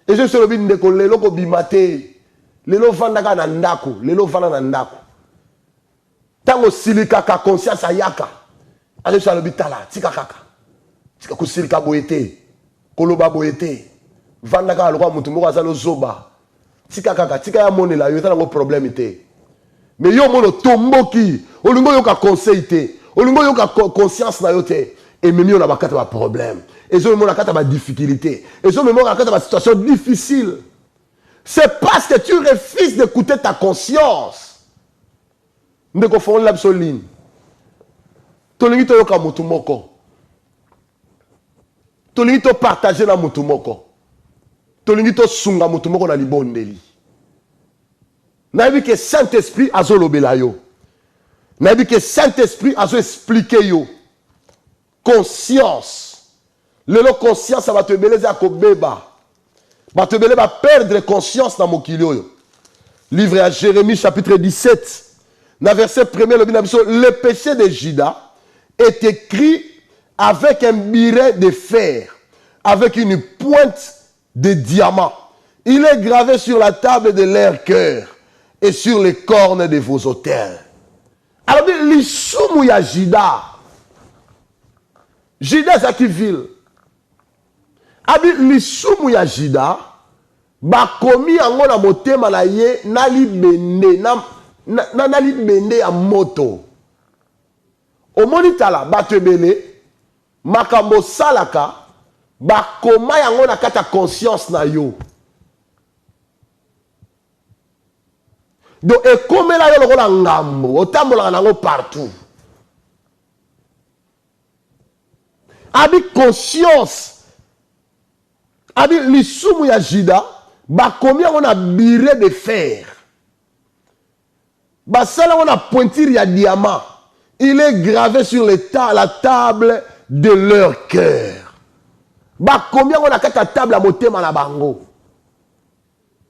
Et je suis le bin de coller. Loko bimate. Lelo vandaka nandako. Lelo vandaka nandako. Tango silika ka conscience ayaka. Je suis le bitala. Tika kaka. Tika kusilika boete. Koloba boete. Vandaka aloko mutumoko azalo zoba. Tika kaka. Tika ya mone la. Yota nango problème ite. Mais yo mono tomboki, olingo yo ka conseil te, olingo yo ka conscience na yo te, et même yo na bakata ba problème, et zo mo na kata ba difficulté, et zo mo na kata ba situation difficile. C'est parce que tu refuses d'écouter ta conscience. Ndeko fon l'absoline. Tolingi to yo ka mutu moko. Tolingi to partager na mutu moko. Tolingi to sunga mutu moko na libondeli. N'a que Saint-Esprit a zolobela yo. N'a que Saint-Esprit a zo expliquer yo. Conscience. Le conscience ça va te beleza ko beba. Va te beleza va perdre conscience dans mokili yo. Livre à Jérémie chapitre 17. Dans verset 1er le péché de Juda est écrit avec un biret de fer, avec une pointe de diamant. Il est gravé sur la table de leur cœur et sur les cornes de vos autels. Alors, l'issoumu ya Juda. Juda, c'est qui ville? Abi, l'issoumu ya Juda, ba komi yango na motema na ye, nali bende, nali bende ya moto. Omoni tala, ba tebele, makambo salaka, ba koma yango na kata conscience na yo. Donc, et comme là, il y a un ngambo, autant que là, partout. Avec conscience, avec l'issoumu ya Juda, bah combien on a biré de fer. Bah ça là on a pointure ya diamant. Il est gravé sur la table de leur cœur. Bah combien on a qu'à ta table à motema na bango.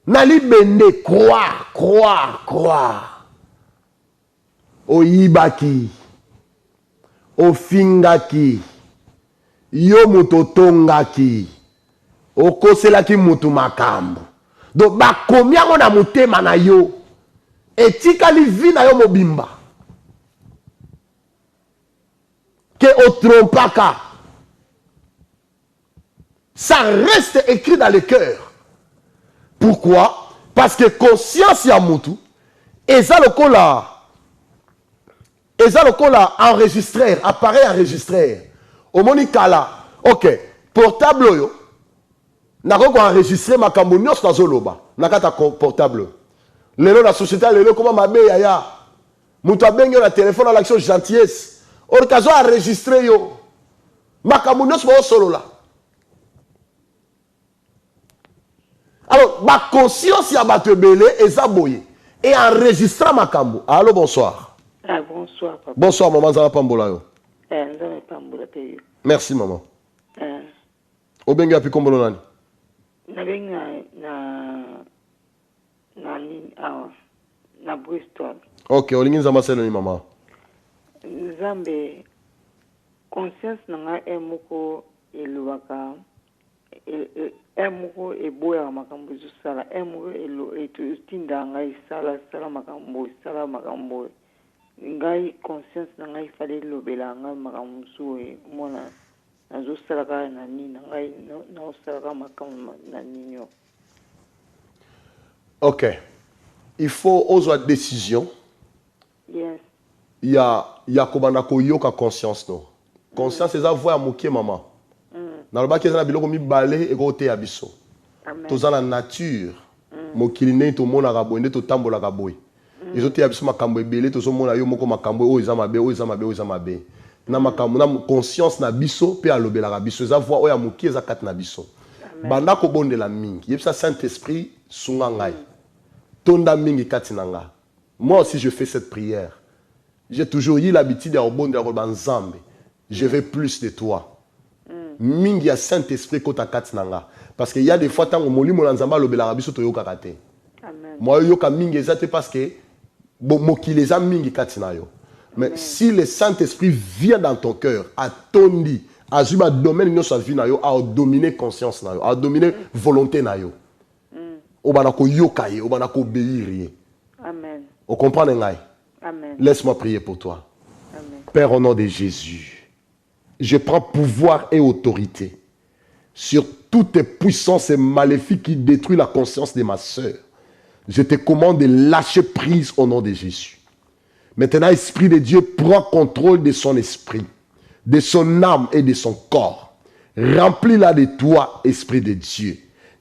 Nali bende, croire. O yibaki. O fingaki. Yo mutotongaki. O koselaki mutu makambo. Donc, ba combien on a motema na yo. Etika li vi na yo mobimba. Que o trompaka. Ça reste écrit dans le cœur. Pourquoi? Parce que conscience ya mutu, eza lokola enregistreur, appareil enregistreur. Omoni kala, ok, portable yo, nako ko enregistrer makambo nyonso nazoloba, nakata portable. Lelo na société lelo koma mabe yaya. Mutu abenge na téléphone à l'action gentillesse. Or kazo enregistrer yo. Makambo nyonso bo solola. Alors, ma conscience y a battu belé et zaboye. Et enregistrant ma cambo. Allô, bonsoir. Ah, bonsoir, papa. Bonsoir, maman Zara Pambola. Merci, maman. Obenga pi kombolo nani? Na Bristol. Ok, olingi nzamba selo ni maman. Zambe, conscience nanga emoko eluwaka. moko eboya makambo sala moko etinda ngai sala makambo sala makambo ngai conscience na ngai fallait lobela ngai makambo suwe mona nazo sala ka na nini ngai na sala ka makambo na nini. OK. Il faut oser décision. Yes. Il y a kobana ko yoka conscience no. Conscience eza voix mokie maman. Na loba ke na biloko mi balé e ko te abiso. Amen. Toza na nature. Mokili ne to mona ka boy, to tambola ka boy. Ezo te abiso makambo ebele to so mona yo moko makambo o eza mabe, o eza mabe, o eza mabe. Na makambo na conscience na biso pe alobela ka biso eza voix o ya mokie eza kat na biso. Banda ko bondela mingi. Yebisa Saint-Esprit sunga ngai. Tonda mingi katinanga. Moi aussi je fais cette prière. J'ai toujours eu l'habitude de rebondir à Nzambe. Je veux plus de toi. Mingi ya Saint-Esprit kota katinanga. Parce qu'il y a des fois tant moli mo Nzamba lobela rabiso to yoka kate. Amen. Moi yoka mingi ezate parce que mokileza mingi katina yo. Mais si le Saint-Esprit vient dans ton cœur, a tondi, a zuma domaine no sa vie na yo, a dominer conscience na yo, a dominer volonté na yo. Obanako yokaye, obanako obéir. Amen. On comprend ngai? Amen. Laisse-moi prier pour toi. Amen. Père, au nom de Jésus, je prends pouvoir et autorité sur toutes les puissances et maléfiques qui détruisent la conscience de ma sœur. Je te commande de lâcher prise au nom de Jésus. Maintenant, Esprit de Dieu, prends contrôle de son esprit, de son âme et de son corps. Remplis-la de toi, Esprit de Dieu.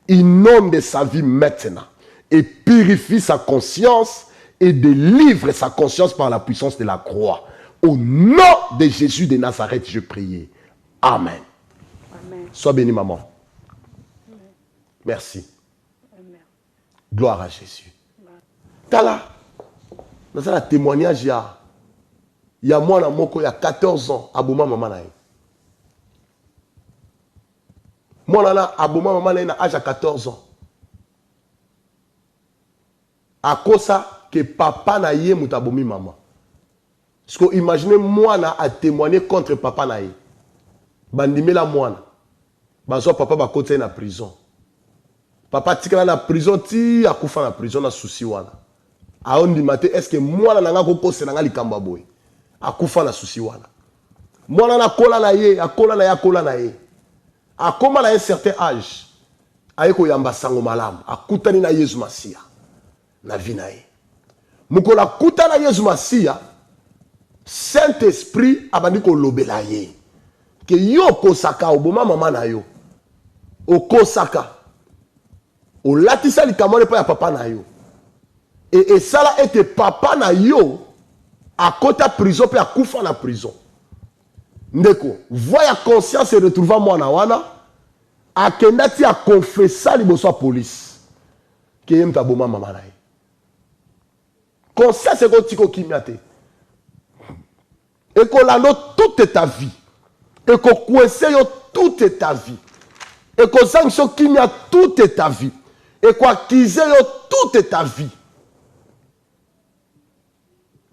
Inonde sa vie maintenant et purifie sa conscience et délivre sa conscience par la puissance de la croix. Au nom de Jésus de Nazareth, je prie. Amen. Amen. Sois béni, maman. Amen. Merci. Amen. Gloire à Jésus. Tala, dans un témoignage, il y a moi, il y a 14 ans, à Bouma, maman. Moi, à Bouma, maman, il a âge à 14 ans. À cause ça, que papa n'a yé moutabomi maman. Parce que imaginez moi à témoigner contre papa n'a yé. Bandime la moi. Bazo papa ba kote na prison. Papa tika na prison ti akufa na prison na souci wana. A on dit maté est-ce que moi na nga ko kose na nga likamba boy. Akufa na souci wana. Moi na kola na yé, akola na ya kola na yé. Akoma na un certain âge. Ayeko yamba sango malamu, akutani na Yesu Masia. Na vie na ye. Mukola kuta na Yesu Masia, Saint-Esprit abandi ko lobela ye. Ke yo kosaka oboma mama na yo. Okosaka. O latisa likamone pa ya papa na yo. Et ça là était papa na yo à côté prison pe akufa na prison. Ndeko, voya conscience se retrouva mwana wana akendati a confessa liboso a police. Ke yem taboma mama na ye. Conscience c'est qu'on tiko kimiate. Et qu'on l'a toute ta vie. Et qu'on coince toute ta vie. Et qu'on sanction kimia toute ta vie. Et qu'on acquise toute ta vie.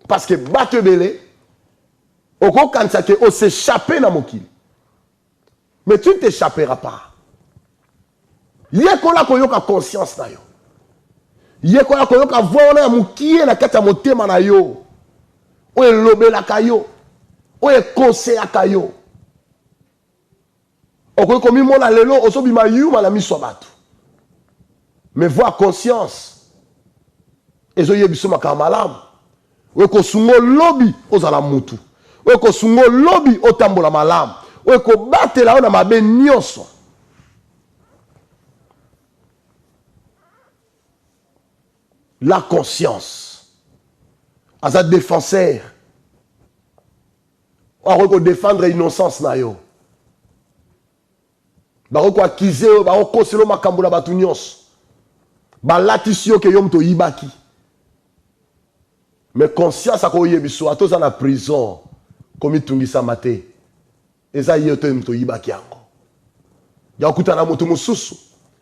Parce que battre belé, au quand ça que on s'échapper dans mon kill. Mais tu ne t'échapperas pas. Il y a qu'on a conscience na yo. Yé ko yoka vona mukie na kata motema na yo. Oye lobela kayo. Oye conseil kayo. Okoy komi mona lelo osobi mayuma na miso batu. Mais voir conscience. Ezo yebiso makamalam. Oye ko sungo lobi ozala mutu. Oye ko sungo lobi otambola malam. Oye ko batela ona mabe nyonso. La conscience. À sa défenseur. On va défendre l'innocence na yo. Ba ko accuser yo, ba ko selo makambo na batu nyonso. Ba latisio ke yo mto yibaki. Mais conscience a ko yebiso atoza na prison komi tungisa mate. Eza yeto mto yibaki yango. Ya kutana moto mususu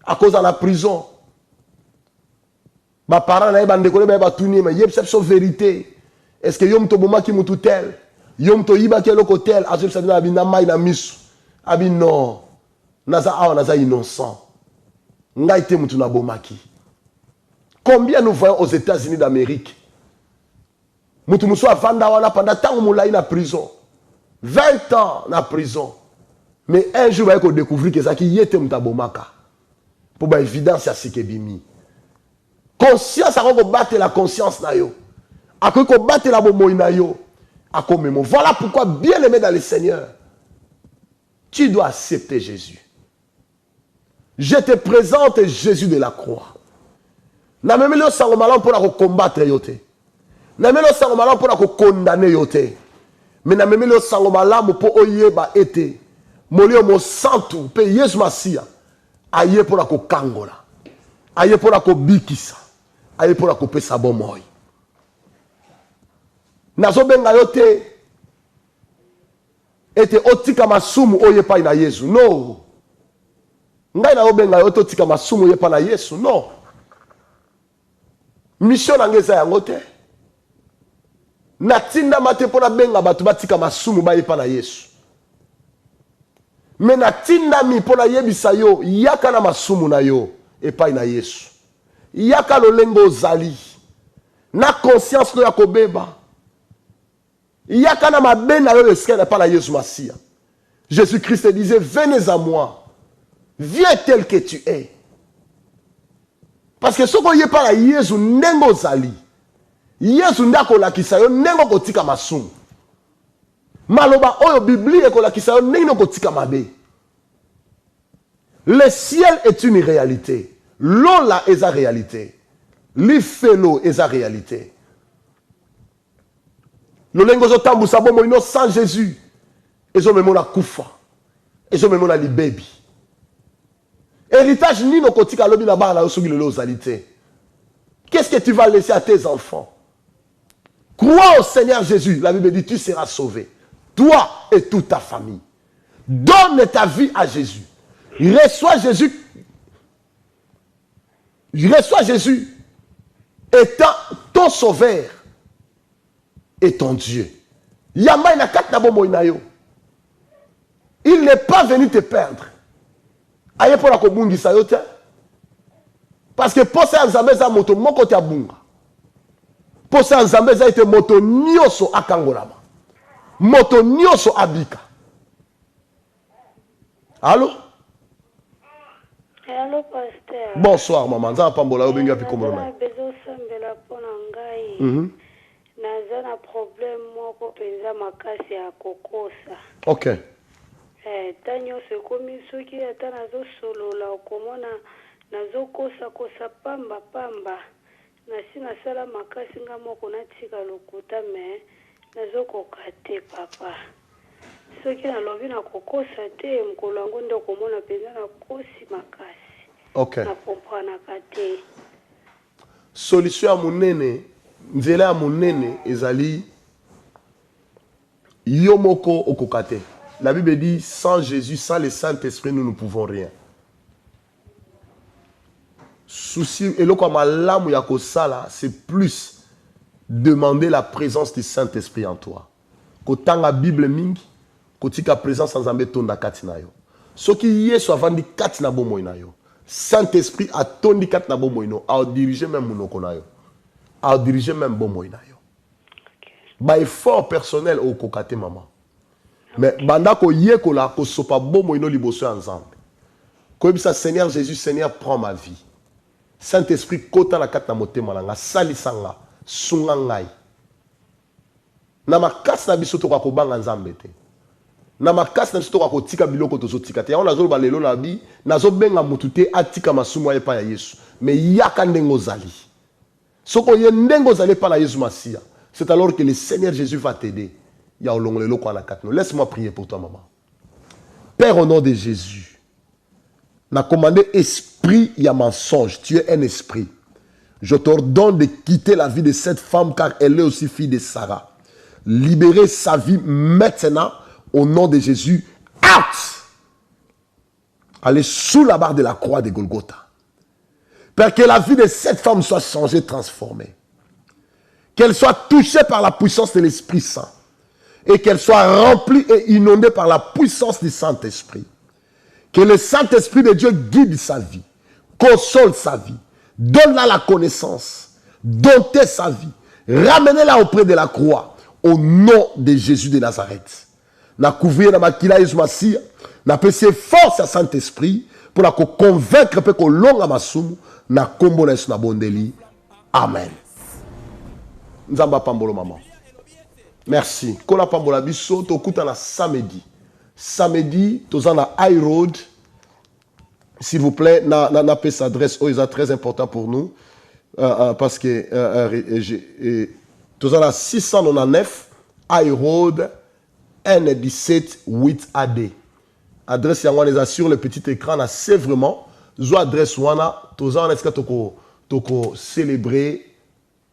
a cause de la prison. Mes parents na bande ko ba tuni mais yeb sepso vérité. Est-ce que yom to boma ki mutu tel? Yom to yiba ke loko tel, azep sa na bi na mai na misu. Abi non. Naza innocent. Ngaïte Mutuna Bomaki. Combien nous voyons aux États-Unis d'Amérique? Mutumuso a Vandawana pendant tant moulaï na prison. 20 ans na prison. Mais un jour, il va découvrir que ça qui y était Mutabomaka. Pour ba évidence à ce que bimi. Conscience à battre la conscience na yo. À quoi battre la bomoï na yo. À quoi même. Voilà pourquoi bien aimé dans le Seigneur. Tu dois accepter Jésus. Je te présente Jésus de la croix. Na même le sangomalan pour la combattre yote. Na même le sangomalan pour la condamner yote. Mais na même le sangomalan pour oyeba été. Molio mo santu pe Yesu Masia. Aye pour la kangola. Aye pour la bikisa. Aye pour la pesa bomoy. Nazo benga yote. Ete otika masumu oye pa na Yesu. No. Ngai na obenga yote otika masumu oye pa na Yesu. No. Mission ngeza yango te. Natinda mate pona benga batu batika masumu ba ye pa na Yesu. Mais natinda mi pona yebisa yo yaka na masumu na yo epai na Yesu. Yaka lolengo zali. Na conscience no yakobeba. Yaka na mabe na yo esquela pa na Yesu Masia. Jésus-Christ disait, venez à moi. Viens tel que tu es. Parce que ce qu'on y est pas la Yesu nengo zali. Yesu ndako la kisayo nengo kotika masumu. Maloba oyo Biblia ko la kisayo nengo kotika mabe. Le ciel est une réalité. L'eau là est la réalité. L'ifelo est la réalité. Le lengo zo tambu sabo mo ino sans Jésus. Et zo memo na kufa. Et zo memo na libebi. Héritage ni no kotika lobi na ba la osogi le ozalité. Qu'est-ce que tu vas laisser à tes enfants? Crois au Seigneur Jésus. La Bible dit tu seras sauvé. Toi et toute ta famille. Donne ta vie à Jésus. Reçois Jésus. Reçois Jésus étant ton sauveur et ton Dieu. Yama ina kat na bomo inayo. Il n'est pas venu te perdre. Aye pour la kobungi sayote. Parce que pour ça nzambe za moto moko te abunga. Pour ça nzambe za ite moto nyoso akangolama. Moto nyoso abika. Allô? Allô, pasteur. Bonsoir, maman. Nza pambola yo benga piko mona. Na bezo sambela pona ngai. Naza na problème moko penza makasi ya kokosa. OK. Tanyo se komi soki ata nazo solola okomona nazo kosa pamba pamba. Nasi nasala makasi nga moko natika lokuta me nazo kokate papa. Soki nalobi na kokosa te mkolo wangu ndo komona penza na kosi makasi. OK. Na comprendre kate. Solution à munene, nzela ya munene ezali yomoko okokate. La Bible dit sans Jésus, sans le Saint-Esprit, nous ne pouvons rien. Souci et loko malamu ya kosala, c'est plus demander la présence du Saint-Esprit en toi. Kotanga Bible mingi, kotika présence sans ambe tonda kati na yo. Soki yeso avandi kati na bomo na yo. Saint-Esprit a tondi kati na bomo ino, a diriger même monoko na yo. A diriger même bomo na yo. Ba effort personnel au kokate maman. Mais banda ko yekola ko sopa bomo ino liboso ensemble. Ko bisa Seigneur Jésus, Seigneur prends ma vie. Saint-Esprit kota na kati na motema na nga salisanga sunga ngai. Na makasi na biso to ko banga nzambe te. Na makasi na biso to ko tika biloko to tika te. Ya ona zo ba lelo na bi nazo benga mutu te atika masumu ya pa ya Yesu. Mais yaka ndengo zali. Soko ye ndengo zali pa na Yesu Masia. C'est alors que le Seigneur Jésus va t'aider. Laisse-moi prier pour toi, maman. Père, au nom de Jésus, n'a commandé esprit, il y a mensonge. Tu es un esprit. Je t'ordonne de quitter la vie de cette femme car elle est aussi fille de Sarah. Libérer sa vie maintenant au nom de Jésus. Out! Allez sous la barre de la croix de Golgotha. Père, que la vie de cette femme soit changée, transformée. Qu'elle soit touchée par la puissance de l'Esprit Saint. Et qu'elle soit remplie et inondée par la puissance du Saint-Esprit. Que le Saint-Esprit de Dieu guide sa vie, console sa vie, donne-la la connaissance, domptez sa vie, ramenez-la auprès de la croix, au nom de Jésus de Nazareth. Na couvrir na makila Yesu Masia, na pese force à Saint-Esprit, pour la convaincre pe ko longa masumu, na kombo na Yesu na bondeli. Amen. Nzamba pambolo maman. Merci. Kola pambola biso, tokuta na samedi. Samedi, toza na High Road. S'il vous plaît, na pese adresse, oh, c'est très important pour nous. Parce que toza na 699 High Road N17 8AD. Adresse yango sur le petit écran, c'est vraiment zo adresse wana toza na eska toko célébrer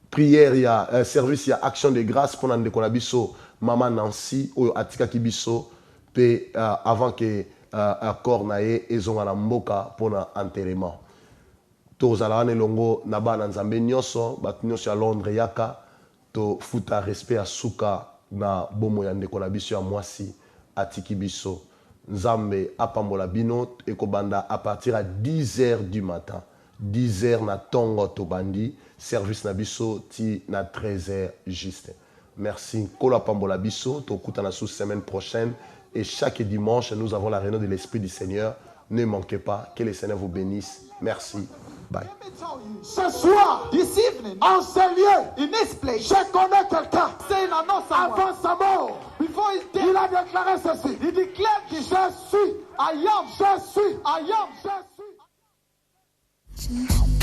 prière, il y a service, il y a action de grâce pour ndeko na biso maman Nancy oyo atika ki biso pe avant que accord na ye ezonga na mboka pour na enterrement. Tozala wana longo na bana nzambe nyonso bat nyonso ya Londres yaka to futa respect à suka na bomo ya ndeko na biso ya mwasi atiki biso. Nzambe apambola bino ekobanda à partir à 10h du matin. 10h na tongo tobandi, service na biso ti na 13h juste. Merci. Kola pambola biso, tokuta na sous semaine prochaine et chaque dimanche nous avons la réunion de l'Esprit du Seigneur. Ne manquez pas, que le Seigneur vous bénisse. Merci. Bye. Ce soir, this evening, en ce lieu, in this place, je connais quelqu'un. Avant sa mort, before his death, il a déclaré ceci. Il déclare que je suis, I am, je suis, I am, je suis.